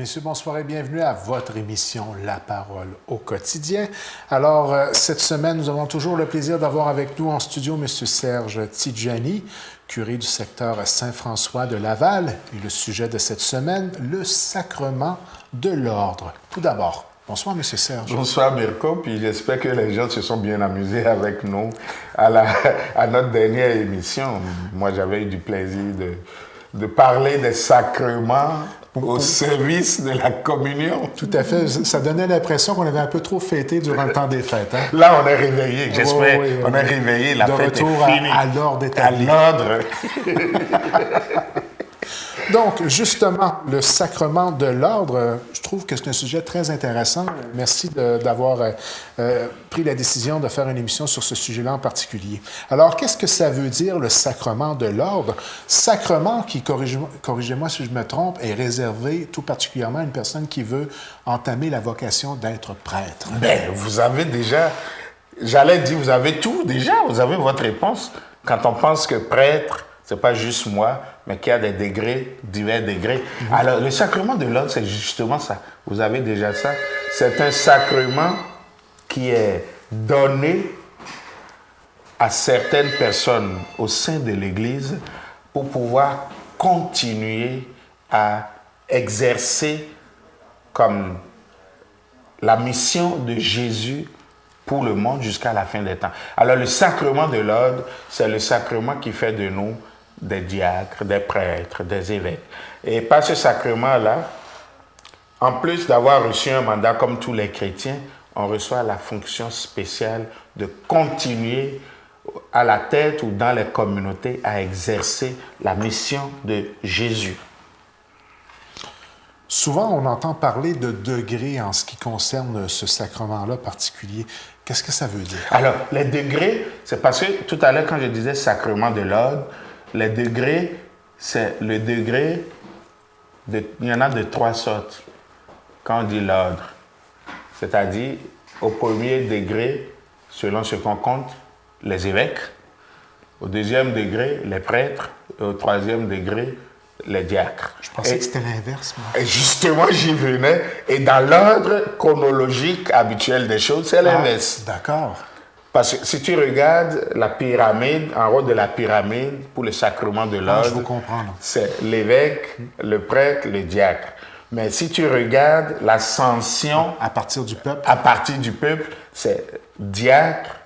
messieurs, bonsoir et bienvenue à votre émission La Parole au quotidien. Alors, cette semaine, nous avons toujours le plaisir d'avoir avec nous en studio M. Serge Tidjani, curé du secteur Saint-François de Laval. Et le sujet de cette semaine, le sacrement de l'ordre. Tout d'abord, bonsoir M. Serge. Bonsoir Mirko, puis j'espère que les gens se sont bien amusés avec nous à notre dernière émission. Moi, j'avais eu du plaisir de parler des sacrements au service de la communion. Tout à fait. Ça donnait l'impression qu'on avait un peu trop fêté durant le temps des fêtes. Hein? Là, on est réveillé. J'espère on est réveillé. La fête est finie. À l'ordre établi. À l'ordre. Donc, justement, le sacrement de l'ordre, je trouve que c'est un sujet très intéressant. Merci d'avoir pris la décision de faire une émission sur ce sujet-là en particulier. Alors, qu'est-ce que ça veut dire, le sacrement de l'ordre? Sacrement qui, corrigez-moi si je me trompe, est réservé tout particulièrement à une personne qui veut entamer la vocation d'être prêtre. Bien, vous avez déjà, j'allais dire, vous avez tout déjà, vous avez votre réponse. Quand on pense que prêtre, c'est pas juste moi, mais qu'il y a des degrés, divers degrés. Alors, le sacrement de l'ordre, c'est justement ça. Vous avez déjà ça. C'est un sacrement qui est donné à certaines personnes au sein de l'Église pour pouvoir continuer à exercer comme la mission de Jésus pour le monde jusqu'à la fin des temps. Alors, le sacrement de l'ordre, c'est le sacrement qui fait de nous des diacres, des prêtres, des évêques. Et par ce sacrement-là, en plus d'avoir reçu un mandat comme tous les chrétiens, on reçoit la fonction spéciale de continuer à la tête ou dans les communautés à exercer la mission de Jésus. Souvent, on entend parler de degrés en ce qui concerne ce sacrement-là particulier. Qu'est-ce que ça veut dire? Alors, les degrés, c'est parce que tout à l'heure, quand je disais sacrement de l'ordre, les degrés, c'est le degré, il y en a de trois sortes quand on dit l'ordre. C'est-à-dire, au premier degré, selon ce qu'on compte, les évêques. Au deuxième degré, les prêtres. Et au troisième degré, les diacres. Je pensais que c'était l'inverse. Et justement, j'y venais. Et dans l'ordre chronologique habituel des choses, c'est l'inverse. D'accord. Parce que si tu regardes la pyramide, en haut de la pyramide, pour le sacrement de l'ordre, je vous comprends, c'est l'évêque, le prêtre, le diacre. Mais si tu regardes l'ascension... À partir du peuple? À partir du peuple, c'est diacre,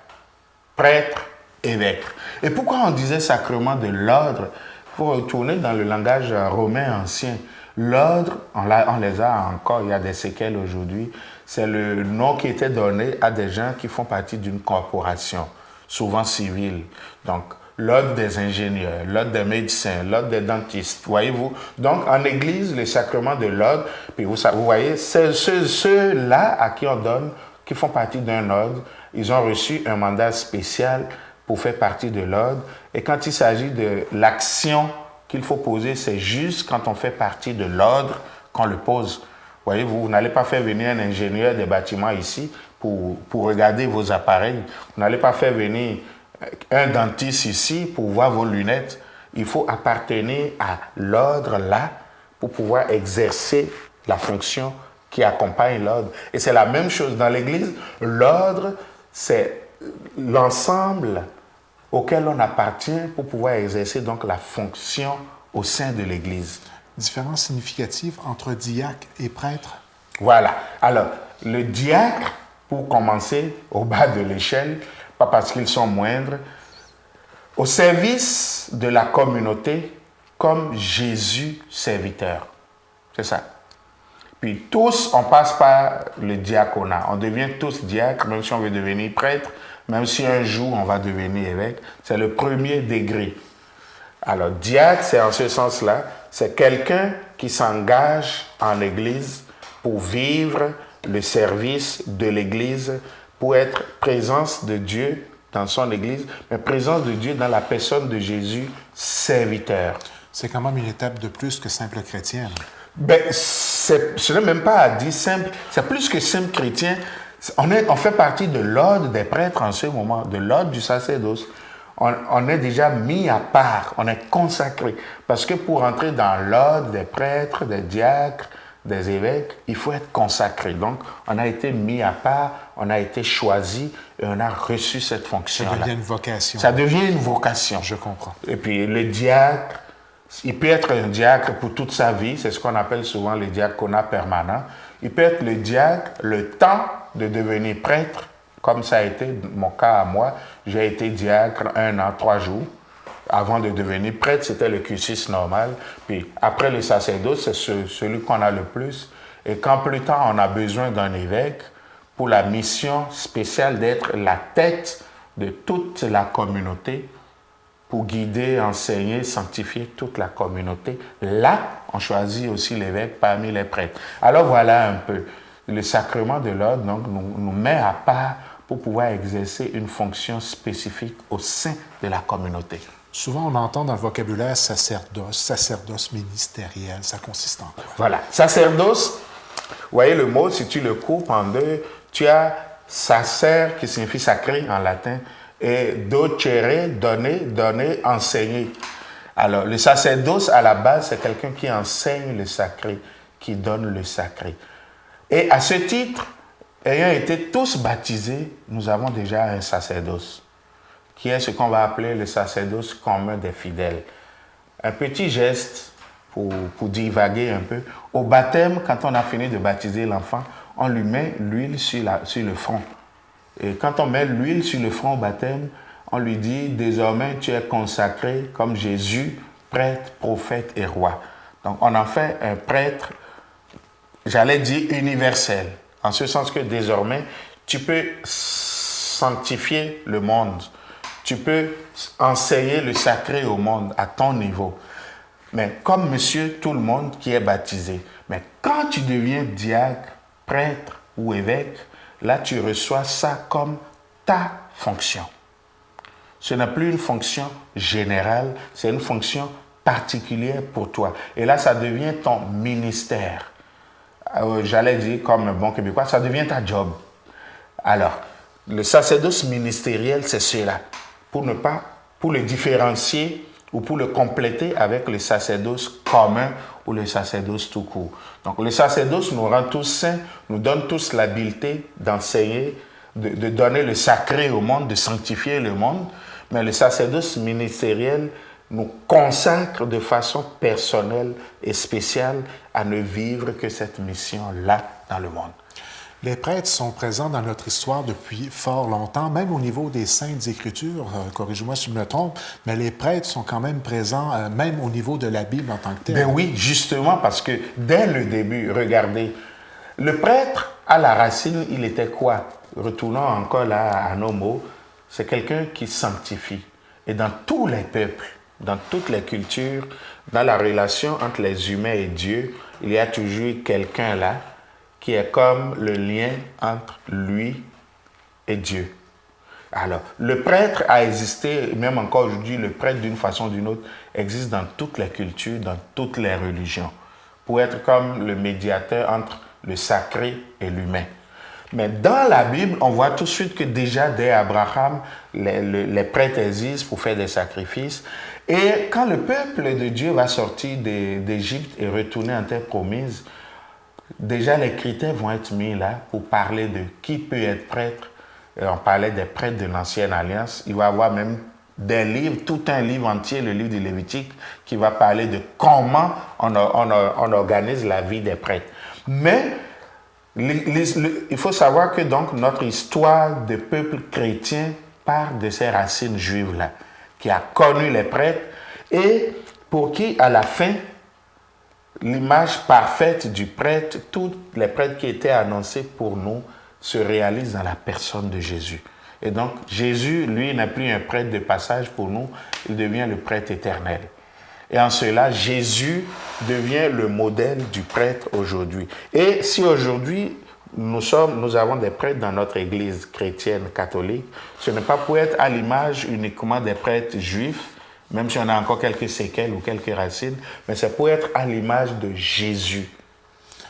prêtre, évêque. Et pourquoi on disait sacrement de l'ordre? Il faut retourner dans le langage romain ancien. L'ordre, on les a encore, il y a des séquelles aujourd'hui. C'est le nom qui était donné à des gens qui font partie d'une corporation, souvent civile. Donc, l'ordre des ingénieurs, l'ordre des médecins, l'ordre des dentistes, voyez-vous. Donc, en Église, le sacrement de l'ordre, puis vous voyez, c'est ceux-là à qui on donne, qui font partie d'un ordre, ils ont reçu un mandat spécial pour faire partie de l'ordre. Et quand il s'agit de l'action qu'il faut poser, c'est juste quand on fait partie de l'ordre qu'on le pose. Voyez-vous, vous n'allez pas faire venir un ingénieur des bâtiments ici pour regarder vos appareils. Vous n'allez pas faire venir un dentiste ici pour voir vos lunettes. Il faut appartenir à l'ordre là pour pouvoir exercer la fonction qui accompagne l'ordre. Et c'est la même chose dans l'Église. L'ordre, c'est l'ensemble auquel on appartient pour pouvoir exercer donc la fonction au sein de l'Église. Différence significative entre diacre et prêtre? Voilà. Alors, le diacre, pour commencer, au bas de l'échelle, pas parce qu'ils sont moindres, au service de la communauté comme Jésus serviteur. C'est ça. Puis tous, on passe par le diaconat. On devient tous diacres, même si on veut devenir prêtre, même si un jour on va devenir évêque. C'est le premier degré. Alors, diacre, c'est en ce sens-là, c'est quelqu'un qui s'engage en Église pour vivre le service de l'Église, pour être présence de Dieu dans son Église, mais présence de Dieu dans la personne de Jésus, serviteur. C'est quand même une étape de plus que simple chrétien. Ben, ce n'est même pas à dire simple, c'est plus que simple chrétien. On fait partie de l'ordre des prêtres en ce moment, de l'ordre du sacerdoce. On est déjà mis à part, on est consacré. Parce que pour entrer dans l'ordre des prêtres, des diacres, des évêques, il faut être consacré. Donc, on a été mis à part, on a été choisi et on a reçu cette fonction-là. Ça devient une vocation. Ça devient une vocation. Je comprends. Et puis, le diacre, il peut être un diacre pour toute sa vie, c'est ce qu'on appelle souvent le diaconat permanent. Il peut être le diacre le temps de devenir prêtre, comme ça a été mon cas à moi. J'ai été diacre 1 an, 3 jours. Avant de devenir prêtre, c'était le cursus normal. Puis après le sacerdoce, c'est celui qu'on a le plus. Et quand plus tard on a besoin d'un évêque pour la mission spéciale d'être la tête de toute la communauté, pour guider, enseigner, sanctifier toute la communauté, là, on choisit aussi l'évêque parmi les prêtres. Alors voilà un peu. Le sacrement de l'ordre nous met à part pour pouvoir exercer une fonction spécifique au sein de la communauté. Souvent, on entend dans le vocabulaire sacerdoce ministériel. Ça consiste en quoi? Voilà. Sacerdoce, vous voyez le mot, si tu le coupes en deux, tu as sacer qui signifie sacré en latin et docere, donner, enseigner. Alors, le sacerdoce, à la base, c'est quelqu'un qui enseigne le sacré, qui donne le sacré. Et à ce titre, ayant été tous baptisés, nous avons déjà un sacerdoce, qui est ce qu'on va appeler le sacerdoce commun des fidèles. Un petit geste pour divaguer un peu. Au baptême, quand on a fini de baptiser l'enfant, on lui met l'huile sur le front. Et quand on met l'huile sur le front au baptême, on lui dit, désormais tu es consacré comme Jésus, prêtre, prophète et roi. Donc on en fait un prêtre, j'allais dire universel, en ce sens que désormais, tu peux sanctifier le monde. Tu peux enseigner le sacré au monde à ton niveau. Mais comme monsieur tout le monde qui est baptisé. Mais quand tu deviens diacre, prêtre ou évêque, là tu reçois ça comme ta fonction. Ce n'est plus une fonction générale, c'est une fonction particulière pour toi. Et là, ça devient ton ministère. J'allais dire comme un bon Québécois, ça devient ta job. Alors, le sacerdoce ministériel, c'est cela. Pour le différencier ou pour le compléter avec le sacerdoce commun ou le sacerdoce tout court. Donc le sacerdoce nous rend tous saints, nous donne tous l'habileté d'enseigner, de donner le sacré au monde, de sanctifier le monde, mais le sacerdoce ministériel nous consacre de façon personnelle et spéciale à ne vivre que cette mission-là dans le monde. Les prêtres sont présents dans notre histoire depuis fort longtemps, même au niveau des Saintes Écritures, corrige-moi si je me trompe, mais les prêtres sont quand même présents, même au niveau de la Bible en tant que tel. Ben oui, justement, parce que dès le début, regardez, le prêtre, à la racine, il était quoi? Retournons encore là à nos mots, c'est quelqu'un qui sanctifie. Et dans tous les peuples, dans toutes les cultures, dans la relation entre les humains et Dieu, il y a toujours quelqu'un là qui est comme le lien entre lui et Dieu. Alors, le prêtre a existé, même encore aujourd'hui, le prêtre d'une façon ou d'une autre existe dans toutes les cultures, dans toutes les religions, pour être comme le médiateur entre le sacré et l'humain. Mais dans la Bible, on voit tout de suite que déjà dès Abraham, les prêtres existent pour faire des sacrifices. Et quand le peuple de Dieu va sortir d'Égypte et retourner en terre promise, déjà les critères vont être mis là pour parler de qui peut être prêtre. On parlait des prêtres de l'Ancienne Alliance. Il va y avoir même des livres, tout un livre entier, le livre du Lévitique, qui va parler de comment on organise la vie des prêtres. Mais il faut savoir que donc notre histoire de peuple chrétien part de ces racines juives-là, qui a connu les prêtres et pour qui, à la fin, l'image parfaite du prêtre, tous les prêtres qui étaient annoncés pour nous, se réalisent dans la personne de Jésus. Et donc, Jésus, lui, n'est plus un prêtre de passage pour nous, il devient le prêtre éternel. Et en cela, Jésus devient le modèle du prêtre aujourd'hui. Et si aujourd'hui, nous avons des prêtres dans notre église chrétienne catholique, ce n'est pas pour être à l'image uniquement des prêtres juifs, même si on a encore quelques séquelles ou quelques racines, mais c'est pour être à l'image de Jésus,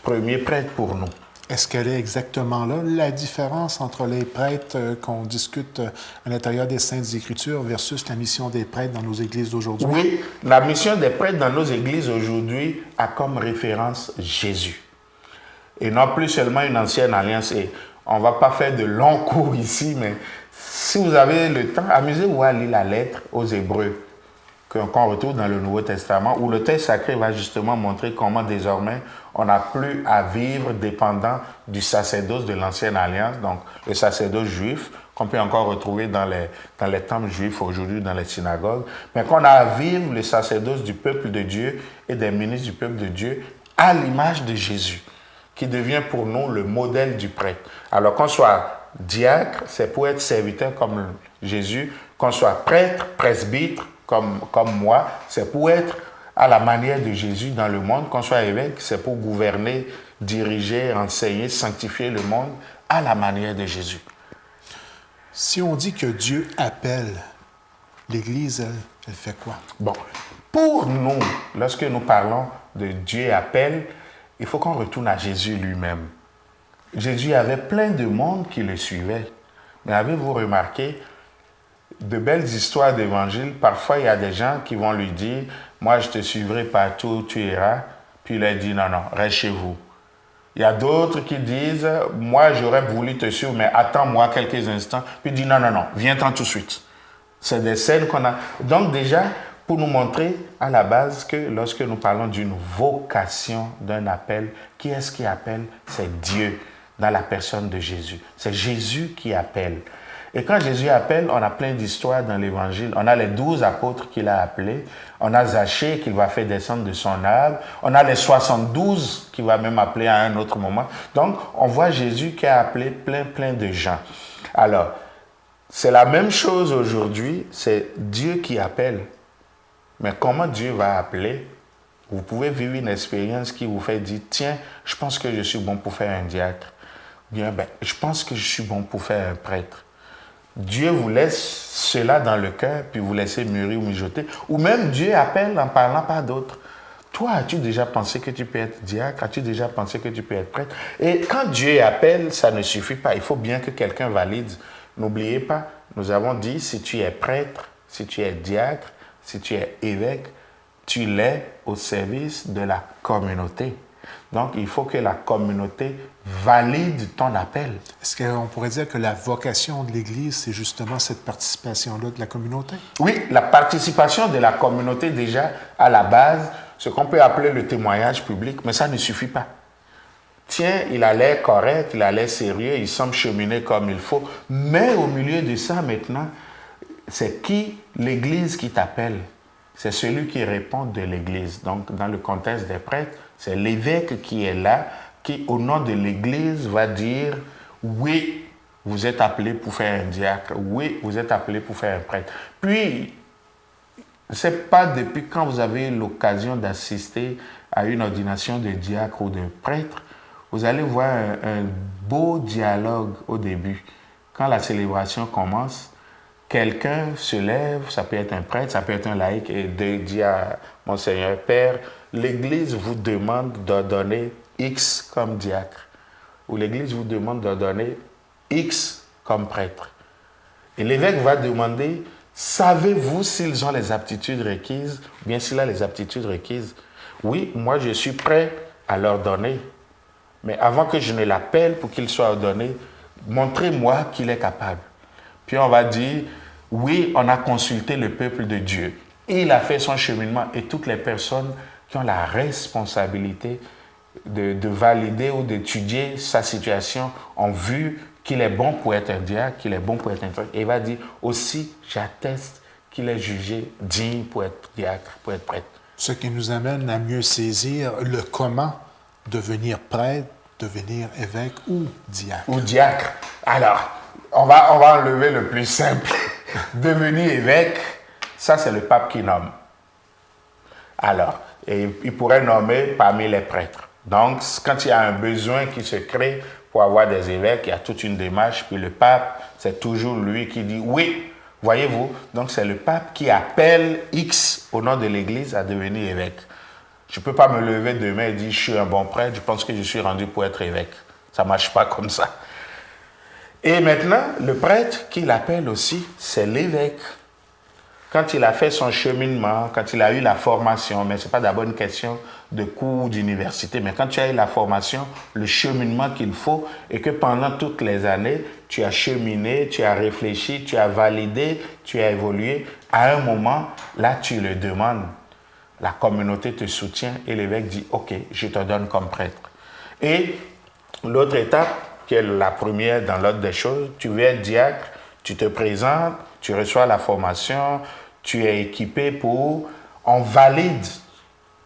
premier prêtre pour nous. Est-ce qu'elle est exactement là, la différence entre les prêtres qu'on discute à l'intérieur des Saintes Écritures versus la mission des prêtres dans nos églises d'aujourd'hui? Oui, la mission des prêtres dans nos églises aujourd'hui a comme référence Jésus. et non plus seulement une ancienne alliance. Et on ne va pas faire de longs cours ici, mais si vous avez le temps, amusez-vous à lire la lettre aux Hébreux qu'on retrouve dans le Nouveau Testament, où le texte sacré va justement montrer comment désormais on n'a plus à vivre dépendant du sacerdoce de l'ancienne alliance, donc le sacerdoce juif, qu'on peut encore retrouver dans les temples juifs aujourd'hui, dans les synagogues, mais qu'on a à vivre le sacerdoce du peuple de Dieu et des ministres du peuple de Dieu à l'image de Jésus, qui devient pour nous le modèle du prêtre. Alors qu'on soit diacre, c'est pour être serviteur comme Jésus, qu'on soit prêtre, presbytre, comme moi, c'est pour être à la manière de Jésus dans le monde, qu'on soit évêque, c'est pour gouverner, diriger, enseigner, sanctifier le monde à la manière de Jésus. Si on dit que Dieu appelle, l'Église, elle fait quoi? Bon, pour nous, lorsque nous parlons de Dieu appelle, il faut qu'on retourne à Jésus lui-même. Jésus avait plein de monde qui le suivait. Mais avez-vous remarqué, de belles histoires d'évangile, parfois il y a des gens qui vont lui dire « Moi, je te suivrai partout où tu iras », puis il leur dit « Non, non, reste chez vous ». Il y a d'autres qui disent « Moi, j'aurais voulu te suivre, mais attends-moi quelques instants ». Puis il dit « Non, non, non, viens-t'en tout de suite ». C'est des scènes qu'on a. Donc déjà, pour nous montrer à la base que lorsque nous parlons d'une vocation, d'un appel, qui est-ce qui appelle? C'est Dieu dans la personne de Jésus. C'est Jésus qui appelle. Et quand Jésus appelle, on a plein d'histoires dans l'Évangile. On a les 12 apôtres qu'il a appelés. On a Zachée qu'il va faire descendre de son arbre. On a les 72 qu'il va même appeler à un autre moment. Donc, on voit Jésus qui a appelé plein de gens. Alors, c'est la même chose aujourd'hui. C'est Dieu qui appelle. Mais comment Dieu va appeler? Vous pouvez vivre une expérience qui vous fait dire, tiens, je pense que je suis bon pour faire un diacre. Bien, je pense que je suis bon pour faire un prêtre. Dieu vous laisse cela dans le cœur, puis vous laissez mûrir ou mijoter. Ou même Dieu appelle en parlant par d'autres. Toi, as-tu déjà pensé que tu peux être diacre? As-tu déjà pensé que tu peux être prêtre? Et quand Dieu appelle, ça ne suffit pas. Il faut bien que quelqu'un valide. N'oubliez pas, nous avons dit, si tu es prêtre, si tu es diacre, si tu es évêque, tu l'es au service de la communauté. Donc, il faut que la communauté valide ton appel. Est-ce qu'on pourrait dire que la vocation de l'Église, c'est justement cette participation-là de la communauté? Oui, la participation de la communauté déjà à la base, ce qu'on peut appeler le témoignage public, mais ça ne suffit pas. Tiens, il a l'air correct, il a l'air sérieux, il semble cheminer comme il faut, mais au milieu de ça maintenant, c'est qui l'Église qui t'appelle? C'est celui qui répond de l'Église. Donc, dans le contexte des prêtres, c'est l'évêque qui est là, qui, au nom de l'Église, va dire « Oui, vous êtes appelé pour faire un diacre. Oui, vous êtes appelé pour faire un prêtre. » Puis, ce n'est pas depuis quand vous avez l'occasion d'assister à une ordination de diacre ou de prêtre, vous allez voir un beau dialogue au début. Quand la célébration commence, quelqu'un se lève, ça peut être un prêtre, ça peut être un laïc, et dit à Monseigneur Père, l'Église vous demande d'ordonner X comme diacre, ou l'Église vous demande d'ordonner X comme prêtre. Et l'évêque va demander, savez-vous s'ils ont les aptitudes requises, ou bien s'il a les aptitudes requises? Oui, moi je suis prêt à leur donner, mais avant que je ne l'appelle pour qu'il soit ordonné, montrez-moi qu'il est capable. Puis on va dire, oui, on a consulté le peuple de Dieu. Il a fait son cheminement et toutes les personnes qui ont la responsabilité de valider ou d'étudier sa situation ont vu qu'il est bon pour être un diacre, qu'il est bon pour être un prêtre. Et il va dire aussi, j'atteste qu'il est jugé digne pour être diacre, pour être prêtre. Ce qui nous amène à mieux saisir le comment devenir prêtre, devenir évêque ou diacre. Ou diacre. Alors, on va enlever le plus simple. Devenir évêque, ça c'est le pape qui nomme. Alors, et il pourrait nommer parmi les prêtres. Donc, quand il y a un besoin qui se crée pour avoir des évêques, il y a toute une démarche, puis le pape, c'est toujours lui qui dit oui. Voyez-vous, donc c'est le pape qui appelle X au nom de l'Église à devenir évêque. Je ne peux pas me lever demain et dire je suis un bon prêtre, je pense que je suis rendu pour être évêque. Ça ne marche pas comme ça. Et maintenant, le prêtre qui l'appelle aussi, c'est l'évêque. quand il a fait son cheminement, quand il a eu la formation, mais ce n'est pas d'abord une question de cours d'université, mais quand tu as eu la formation, le cheminement qu'il faut, et que pendant toutes les années, tu as cheminé, tu as réfléchi, tu as validé, tu as évolué, à un moment, là, tu le demandes. La communauté te soutient et l'évêque dit « Ok, je te donne comme prêtre ». Et l'autre étape, qui est la première dans l'ordre des choses, tu veux être diacre, tu te présentes, tu reçois la formation, tu es équipé pour... On valide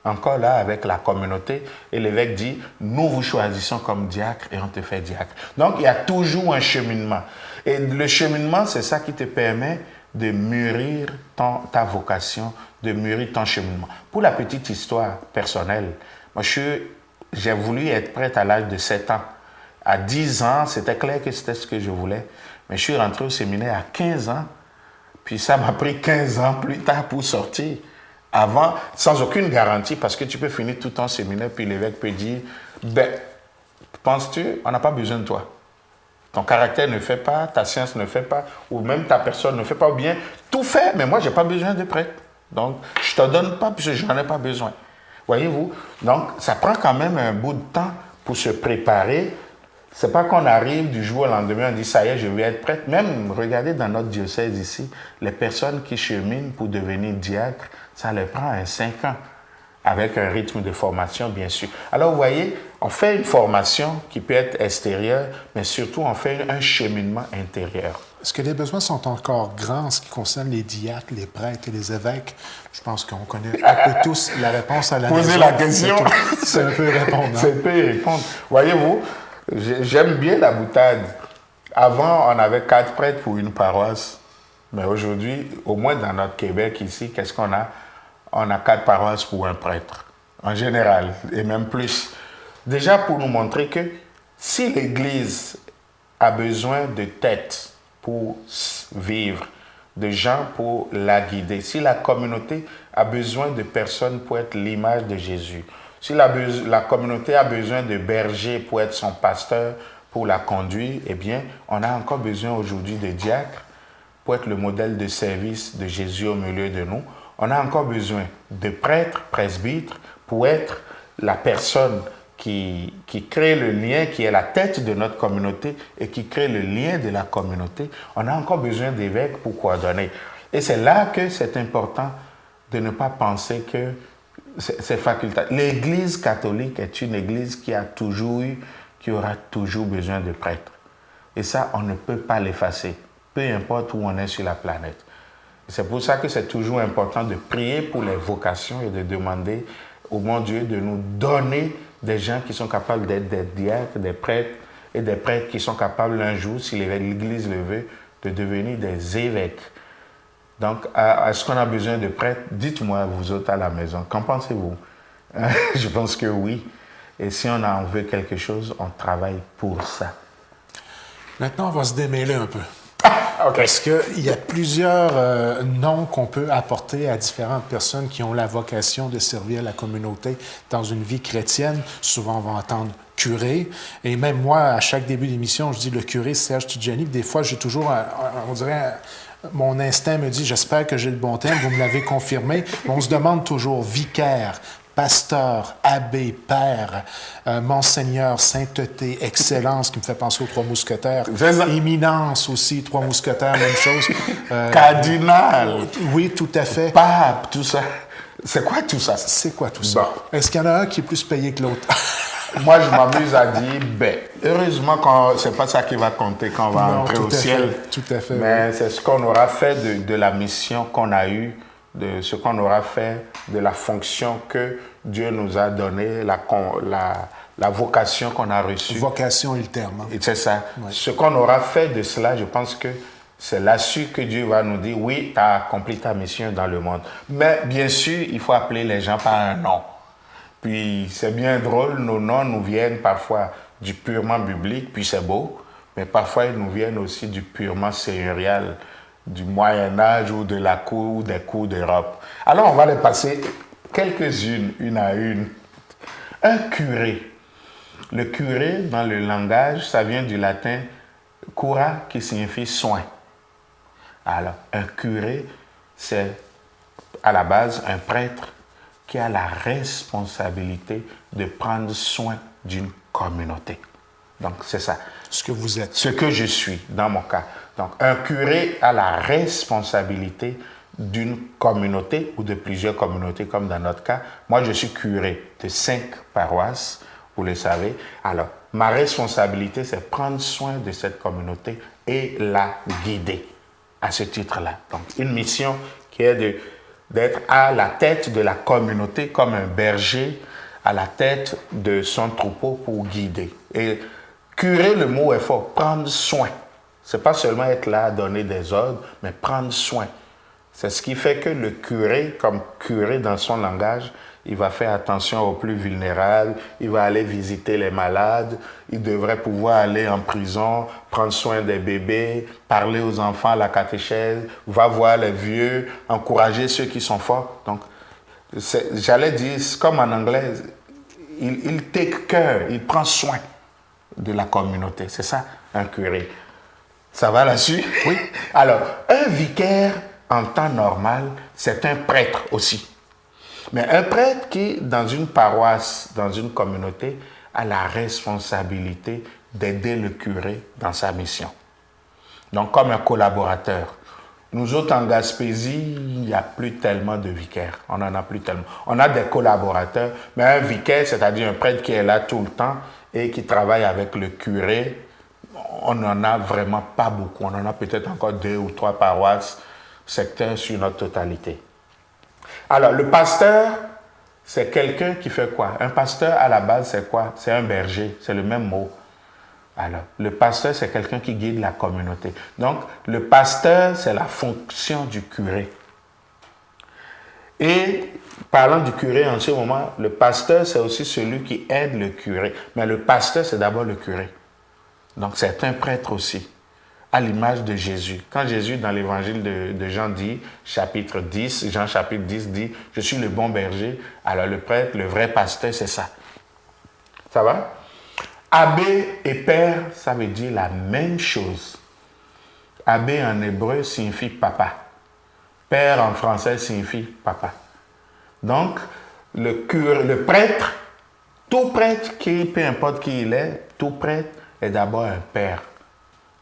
encore là avec la communauté et l'évêque dit « Nous vous choisissons comme diacre et on te fait diacre ». Donc, il y a toujours un cheminement. Et le cheminement, c'est ça qui te permet de mûrir ta vocation, de mûrir ton cheminement. Pour la petite histoire personnelle, moi, j'ai voulu être prêtre à l'âge de 7 ans. À 10 ans, c'était clair que c'était ce que je voulais. Mais je suis rentré au séminaire à 15 ans. Puis ça m'a pris 15 ans plus tard pour sortir. Avant, sans aucune garantie, parce que tu peux finir tout ton séminaire, puis l'évêque peut dire, ben, penses-tu, on n'a pas besoin de toi. Ton caractère ne fait pas, ta science ne fait pas, ou même ta personne ne fait pas, ou bien tout fait, mais moi, je n'ai pas besoin de prêtre. Donc, je ne te donne pas, puisque je n'en ai pas besoin. Voyez-vous? Donc, ça prend quand même un bout de temps pour se préparer. Ce n'est pas qu'on arrive du jour au lendemain, on dit, ça y est, je vais être prêtre. Même, regardez dans notre diocèse ici, les personnes qui cheminent pour devenir diacre, ça leur prend 5 ans, avec un rythme de formation, bien sûr. Alors, vous voyez, on fait une formation qui peut être extérieure, mais surtout, on fait un cheminement intérieur. Est-ce que les besoins sont encore grands en ce qui concerne les diacres, les prêtres et les évêques? Je pense qu'on connaît un peu tous la réponse à la Posez maison. la question. C'est un peu répondre. C'est un peu répondre. Voyez-vous, j'aime bien la boutade. Avant, on avait 4 prêtres pour une paroisse. Mais aujourd'hui, au moins dans notre Québec ici, qu'est-ce qu'on a? On a 4 paroisses pour un prêtre, en général, et même plus. Déjà pour nous montrer que si l'Église a besoin de têtes pour vivre, de gens pour la guider, si la communauté a besoin de personnes pour être l'image de Jésus, si la communauté a besoin de bergers pour être son pasteur, pour la conduire, eh bien, on a encore besoin aujourd'hui de diacres pour être le modèle de service de Jésus au milieu de nous. On a encore besoin de prêtres, presbytres, pour être la personne qui crée le lien, qui est la tête de notre communauté et qui crée le lien de la communauté. On a encore besoin d'évêques pour coordonner. Et c'est là que c'est important de ne pas penser que c'est facultatif. L'Église catholique est une Église qui a toujours eu, qui aura toujours besoin de prêtres. Et ça, on ne peut pas l'effacer, peu importe où on est sur la planète. C'est pour ça que c'est toujours important de prier pour les vocations et de demander au bon Dieu de nous donner des gens qui sont capables d'être des diacres, des prêtres, et des prêtres qui sont capables un jour, si l'Église le veut, de devenir des évêques. Donc, est-ce qu'on a besoin de prêtres? Dites-moi, vous autres à la maison, qu'en pensez-vous? Je pense que oui. Et si on en veut quelque chose, on travaille pour ça. Maintenant, on va se démêler un peu. Okay. Parce qu'il y a plusieurs noms qu'on peut apporter à différentes personnes qui ont la vocation de servir la communauté dans une vie chrétienne. Souvent, on va entendre curé. Et même moi, à chaque début d'émission, je dis le curé Serge Tidjani. Des fois, j'ai toujours, on dirait, mon instinct me dit, j'espère que j'ai le bon terme, vous me l'avez confirmé. Mais on se demande toujours vicaire, pasteur, abbé, père, monseigneur, sainteté, excellence, qui me fait penser aux Trois Mousquetaires, éminence aussi, Trois Mousquetaires, même chose. Cardinal. Oui, tout à fait. Pape, tout ça. C'est quoi tout ça? C'est quoi tout ça? Bon. Est-ce qu'il y en a un qui est plus payé que l'autre? Moi, je m'amuse à dire, heureusement que c'est pas ça qui va compter quand on va entrer au ciel. Tout à fait. Mais oui. c'est ce qu'on aura fait de la mission qu'on a eue, de ce qu'on aura fait, de la fonction que Dieu nous a donnée, la vocation qu'on a reçue. Vocation est le terme. Et c'est ça. Oui. Ce qu'on aura fait de cela, je pense que c'est là-dessus que Dieu va nous dire, oui, tu as accompli ta mission dans le monde. Mais bien sûr, il faut appeler les gens par un nom. Puis c'est bien drôle, nos noms nous viennent parfois du purement biblique, puis c'est beau, mais parfois ils nous viennent aussi du purement seigneurial, du Moyen-Âge ou de la cour ou des cours d'Europe. Alors on va les passer quelques-unes, une à une. Un curé. Le curé, dans le langage, ça vient du latin cura, qui signifie soin. Alors, un curé, c'est à la base un prêtre qui a la responsabilité de prendre soin d'une communauté. Donc, c'est ça. Ce que vous êtes. Ce que je suis, dans mon cas. Donc, un curé a la responsabilité d'une communauté ou de plusieurs communautés, comme dans notre cas. Moi, je suis curé de 5 paroisses, vous le savez. Alors, ma responsabilité, c'est prendre soin de cette communauté et la guider à ce titre-là. Donc, une mission qui est d'être à la tête de la communauté comme un berger à la tête de son troupeau pour guider. Et curer, le mot est fort, prendre soin. Ce n'est pas seulement être là, donner des ordres, mais prendre soin. C'est ce qui fait que le curé, comme curé dans son langage, il va faire attention aux plus vulnérables, il va aller visiter les malades, il devrait pouvoir aller en prison, prendre soin des bébés, parler aux enfants à la catéchèse, va voir les vieux, encourager ceux qui sont forts. Donc, j'allais dire, comme en anglais, il take care, il prend soin de la communauté. C'est ça, un curé. Ça va là-dessus? Oui. Alors, un vicaire, en temps normal, c'est un prêtre aussi. Mais un prêtre qui, dans une paroisse, dans une communauté, a la responsabilité d'aider le curé dans sa mission. Donc, comme un collaborateur. Nous autres, en Gaspésie, il n'y a plus tellement de vicaires. On n'en a plus tellement. On a des collaborateurs, mais un vicaire, c'est-à-dire un prêtre qui est là tout le temps et qui travaille avec le curé, on n'en a vraiment pas beaucoup. On en a peut-être encore 2 ou 3 paroisses, secteurs sur notre totalité. Alors, le pasteur, c'est quelqu'un qui fait quoi? Un pasteur, à la base, c'est quoi? C'est un berger, c'est le même mot. Alors, le pasteur, c'est quelqu'un qui guide la communauté. Donc, le pasteur, c'est la fonction du curé. Et parlant du curé en ce moment, le pasteur, c'est aussi celui qui aide le curé. Mais le pasteur, c'est d'abord le curé. Donc, c'est un prêtre aussi, à l'image de Jésus. Quand Jésus, dans l'évangile de Jean dit, chapitre 10, Jean chapitre 10 dit, « Je suis le bon berger », alors le prêtre, le vrai pasteur, c'est ça. Ça va? Abbé et père, ça veut dire la même chose. Abbé en hébreu signifie papa. Père en français signifie papa. Donc, le prêtre, tout prêtre, peu importe qui il est, tout prêtre est d'abord un père.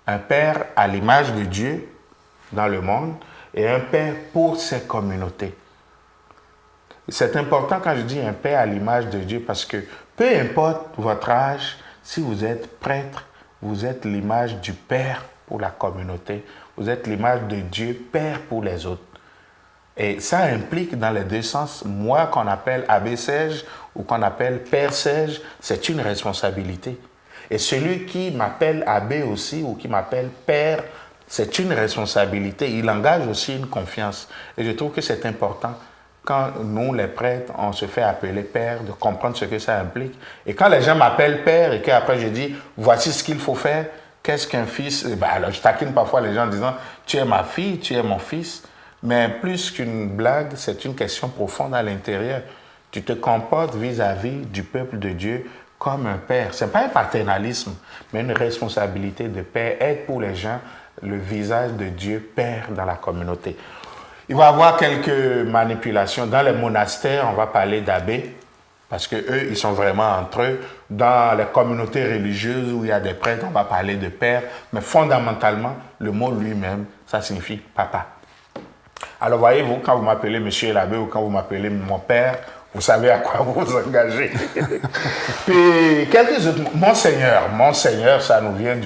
Un père à l'image de Dieu dans le monde et un père pour ses communautés. C'est important quand je dis un père à l'image de Dieu parce que peu importe votre âge, si vous êtes prêtre, vous êtes l'image du Père pour la communauté. Vous êtes l'image de Dieu, Père pour les autres. Et ça implique dans les deux sens, moi qu'on appelle abbé Serge ou qu'on appelle Père Serge, c'est une responsabilité. Et celui qui m'appelle abbé aussi ou qui m'appelle Père, c'est une responsabilité. Il engage aussi une confiance. Et je trouve que c'est important. Quand nous, les prêtres, on se fait appeler père, de comprendre ce que ça implique. Et quand les gens m'appellent père et qu'après je dis, voici ce qu'il faut faire, qu'est-ce qu'un fils? Alors je taquine parfois les gens en disant, tu es ma fille, tu es mon fils. Mais plus qu'une blague, c'est une question profonde à l'intérieur. Tu te comportes vis-à-vis du peuple de Dieu comme un père. Ce n'est pas un paternalisme, mais une responsabilité de père. Être pour les gens le visage de Dieu, Père dans la communauté. Il va y avoir quelques manipulations. Dans les monastères, on va parler d'abbés, parce qu'eux, ils sont vraiment entre eux. Dans les communautés religieuses où il y a des prêtres, on va parler de père. Mais fondamentalement, le mot lui-même, ça signifie papa. Alors voyez-vous, quand vous m'appelez monsieur l'abbé ou quand vous m'appelez mon père, vous savez à quoi vous vous engagez. Puis quelques autres, Monseigneur, ça nous vient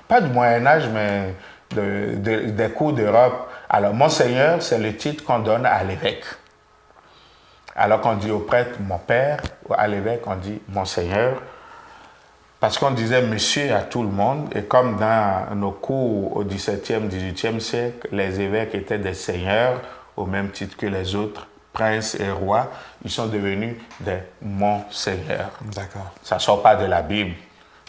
pas du Moyen-Âge, mais des cours d'Europe. Alors, Monseigneur, c'est le titre qu'on donne à l'évêque. Alors qu'on dit au prêtre, mon père, ou à l'évêque, on dit Monseigneur, parce qu'on disait monsieur à tout le monde, et comme dans nos cours au XVIIe, XVIIIe siècle, les évêques étaient des seigneurs, au même titre que les autres princes et rois, ils sont devenus des Monseigneurs. D'accord. Ça ne sort pas de la Bible.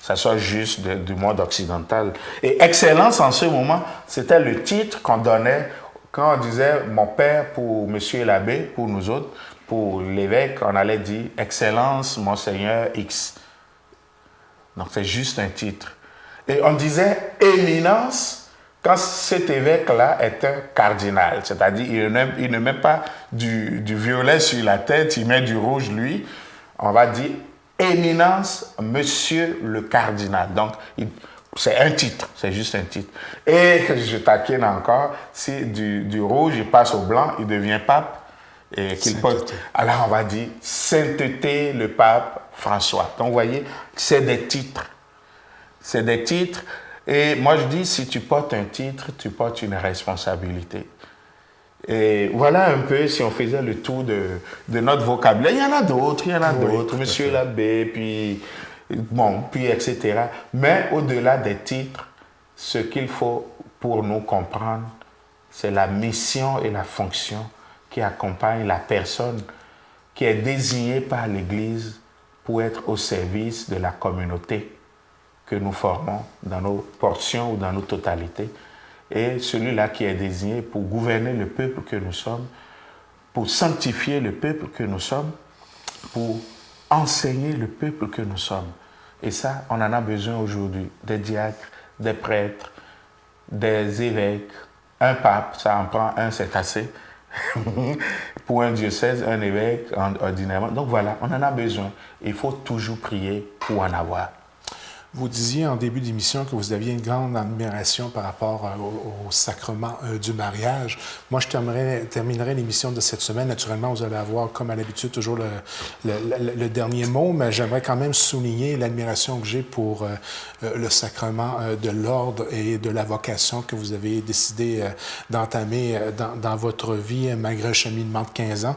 Ça sort juste du monde occidental. Et Excellence, en ce moment, c'était le titre qu'on donnait quand on disait mon père pour monsieur l'abbé, pour nous autres, pour l'évêque, on allait dire Excellence, Monseigneur X. Donc c'est juste un titre. Et on disait Éminence quand cet évêque-là est un cardinal, c'est-à-dire il ne met pas du violet sur la tête, il met du rouge, lui, on va dire Éminence, Monsieur le cardinal. Donc, c'est un titre, c'est juste un titre. Et je taquine encore, si du rouge, il passe au blanc, il devient pape. Et qu'il porte. Alors, on va dire Sainteté, le pape François. Donc, vous voyez, c'est des titres. C'est des titres. Et moi, je dis, si tu portes un titre, tu portes une responsabilité. Et voilà un peu, si on faisait le tour de notre vocabulaire. Il y en a d'autres, Monsieur l'abbé, puis, bon, puis etc. Mais au-delà des titres, ce qu'il faut pour nous comprendre, c'est la mission et la fonction qui accompagne la personne qui est désignée par l'Église pour être au service de la communauté que nous formons dans nos portions ou dans nos totalités, et celui-là qui est désigné pour gouverner le peuple que nous sommes, pour sanctifier le peuple que nous sommes, pour enseigner le peuple que nous sommes. Et ça, on en a besoin aujourd'hui, des diacres, des prêtres, des évêques, un pape, ça en prend un, c'est assez. Pour un diocèse, un évêque, ordinairement. Donc voilà, on en a besoin. Il faut toujours prier pour en avoir. Vous disiez en début d'émission que vous aviez une grande admiration par rapport au sacrement du mariage. Moi, je terminerai l'émission de cette semaine. Naturellement, vous allez avoir, comme à l'habitude, toujours le dernier mot, mais j'aimerais quand même souligner l'admiration que j'ai pour le sacrement de l'ordre et de la vocation que vous avez décidé d'entamer dans votre vie, malgré un cheminement de 15 ans.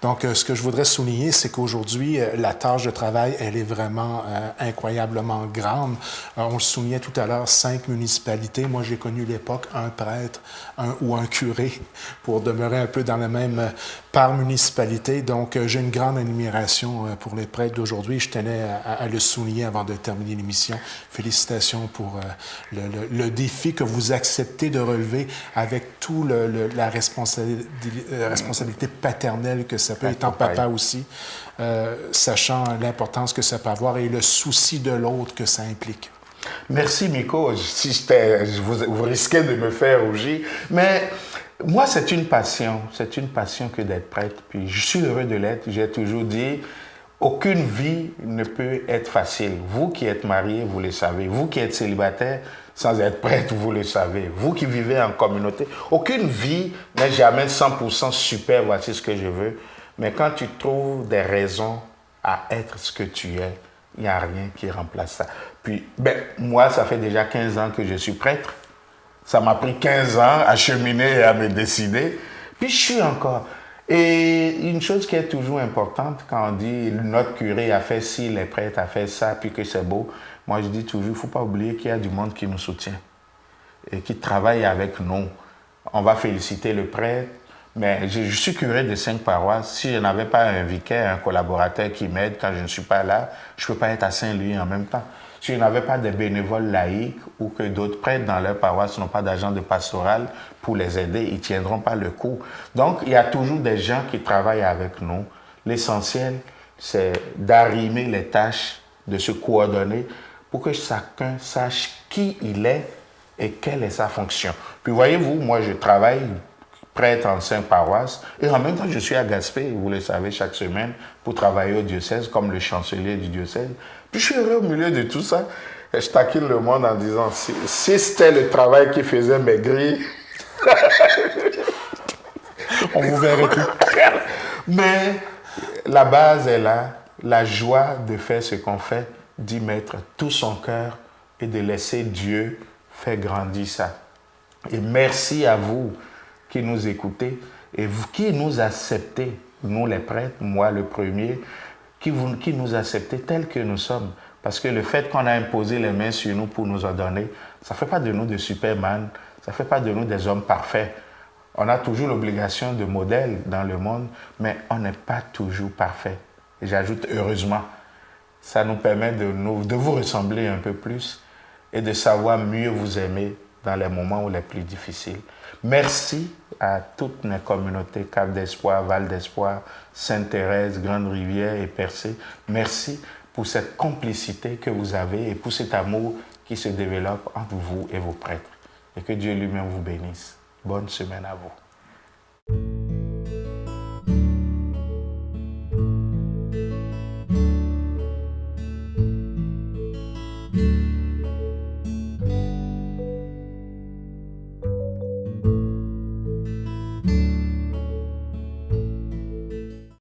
Donc, ce que je voudrais souligner, c'est qu'aujourd'hui, la tâche de travail, elle est vraiment incroyablement grande. On le soulignait tout à l'heure, 5 municipalités. Moi, j'ai connu l'époque, un prêtre ou un curé, pour demeurer un peu dans la même par municipalité. Donc, j'ai une grande admiration pour les prêtres d'aujourd'hui. Je tenais à le souligner avant de terminer l'émission. Félicitations pour le défi que vous acceptez de relever avec tout la responsabilité paternelle que ça peut, étant papa aussi. Sachant l'importance que ça peut avoir et le souci de l'autre que ça implique. Merci, Miko. Si vous risquez de me faire rougir. Mais moi, c'est une passion que d'être prêtre. Puis je suis heureux de l'être. J'ai toujours dit, aucune vie ne peut être facile. Vous qui êtes marié, vous le savez. Vous qui êtes célibataire, sans être prêtre, vous le savez. Vous qui vivez en communauté, aucune vie n'est jamais 100% super, voici ce que je veux. Mais quand tu trouves des raisons à être ce que tu es, il n'y a rien qui remplace ça. Puis, moi, ça fait déjà 15 ans que je suis prêtre. Ça m'a pris 15 ans à cheminer et à me décider. Puis, je suis encore. Et une chose qui est toujours importante, quand on dit notre curé a fait ci, les prêtres a fait ça, puis que c'est beau, moi, je dis toujours, il ne faut pas oublier qu'il y a du monde qui nous soutient et qui travaille avec nous. On va féliciter le prêtre. Mais je suis curé de 5 paroisses. Si je n'avais pas un vicaire, un collaborateur qui m'aide quand je ne suis pas là, je ne peux pas être à Saint-Louis en même temps. Si je n'avais pas de bénévoles laïcs ou que d'autres prêtres dans leur paroisse n'ont pas d'agent de pastoral pour les aider, ils ne tiendront pas le coup. Donc, il y a toujours des gens qui travaillent avec nous. L'essentiel, c'est d'arrimer les tâches, de se coordonner pour que chacun sache qui il est et quelle est sa fonction. Puis voyez-vous, moi, je travaille prêtre en 5 paroisses, et en même temps, je suis à Gaspé, vous le savez, chaque semaine, pour travailler au diocèse, comme le chancelier du diocèse. Puis je suis heureux au milieu de tout ça, et je taquine le monde en disant, si c'était le travail qui faisait maigrir, on vous verrait tout. Mais la base est là, la joie de faire ce qu'on fait, d'y mettre tout son cœur et de laisser Dieu faire grandir ça. Et merci à vous qui nous écoutez et vous qui nous acceptez, nous les prêtres, moi le premier, qui nous acceptez tels que nous sommes. Parce que le fait qu'on a imposé les mains sur nous pour nous ordonner, ça ne fait pas de nous des Superman, ça ne fait pas de nous des hommes parfaits. On a toujours l'obligation de modèle dans le monde, mais on n'est pas toujours parfait. Et j'ajoute heureusement, ça nous permet de vous ressembler un peu plus et de savoir mieux vous aimer dans les moments les plus difficiles. Merci à toutes les communautés, Cap d'Espoir, Val d'Espoir, Sainte-Thérèse, Grande-Rivière et Percé. Merci pour cette complicité que vous avez et pour cet amour qui se développe entre vous et vos prêtres. et que Dieu lui-même vous bénisse. Bonne semaine à vous.